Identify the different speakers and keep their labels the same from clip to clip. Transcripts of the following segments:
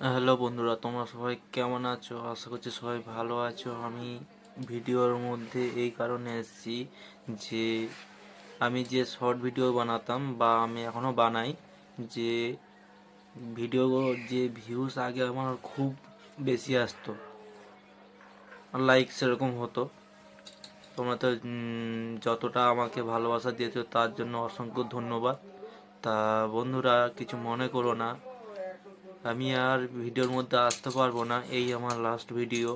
Speaker 1: Hello বন্ধুরা, তোমরা সবাই কেমন আছো? আশা করছি সবাই ভালো আছো। আমি ভিডিওর মধ্যে এই কারণে এসেছি যে আমি যে শর্ট ভিডিও বানাতাম বা আমি এখনও বানাই, যে ভিডিও যে ভিউজ আগে আমার খুব বেশি আসতো, লাইক সেরকম হতো। তোমরা তো যতটা আমাকে ভালোবাসা দিয়েছো তার জন্য অসংখ্য ধন্যবাদ। তা বন্ধুরা, কিছু মনে করো না, আমি আর ভিডিওর মধ্যে আসতে পারবো না। এই আমার লাস্ট ভিডিও,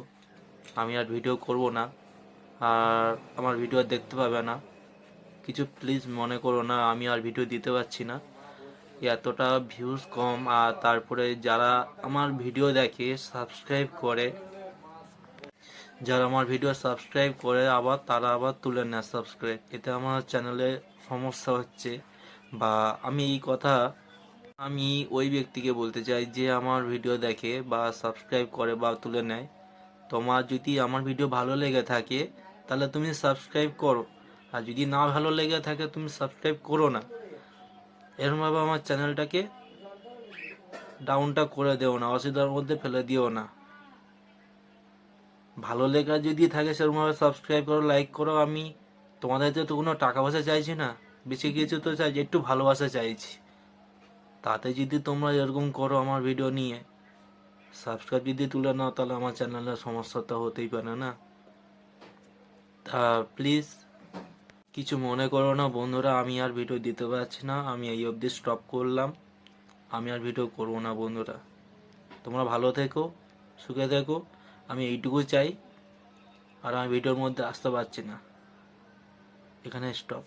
Speaker 1: আমি আর ভিডিও করব না, আর আমার ভিডিও দেখতে পাবে না। কিছু প্লিজ মনে করো না, আমি আর ভিডিও দিতে পারছি না। এতটা ভিউজ কম, আর তারপরে যারা আমার ভিডিও দেখে সাবস্ক্রাইব করে, যারা আমার ভিডিও সাবস্ক্রাইব করে আবার তারা আবার তুলে নেয় সাবস্ক্রাইব, এতে আমার চ্যানেলে সমস্যা হচ্ছে। বা আমি এই কথা আমি ওই ব্যক্তিকে বলতে চাই যে আমার ভিডিও দেখে বা সাবস্ক্রাইব করে বা তুলে নেয়, তোমার যদি আমার ভিডিও ভালো লেগে থাকে তাহলে তুমি সাবস্ক্রাইব করো, আর যদি না ভালো লেগে থাকে তুমি সাবস্ক্রাইব করো না। এরমভাবে আমার চ্যানেলটাকে ডাউনটা করে দেও না, অসুবিধার মধ্যে ফেলে দিও না। ভালো লেগে যদি থাকে সেরকমভাবে সাবস্ক্রাইব করো, লাইক করো। আমি তোমাদের তো কোনো টাকা পয়সা চাইছি না, বেশি কিছু তো চাইছি, একটু ভালোবাসা চাইছি। তাতে যদি তোমরা এরকম করো আমার ভিডিও নিয়ে, সাবস্ক্রাইব যদি তুলে নাও, তাহলে আমার চ্যানেলের সমস্যা তো হতেই পারে না। তা প্লিজ কিছু মনে করো না বন্ধুরা, আমি আর ভিডিও দিতে পারছি না, আমি এই অবধি স্টপ করলাম। আমি আর ভিডিও করবো না বন্ধুরা। তোমরা ভালো থেকো, সুখে থেকো, আমি এইটুকু চাই। আর আমি ভিডিওর মধ্যে আসতে পারছি না, এখানে স্টপ।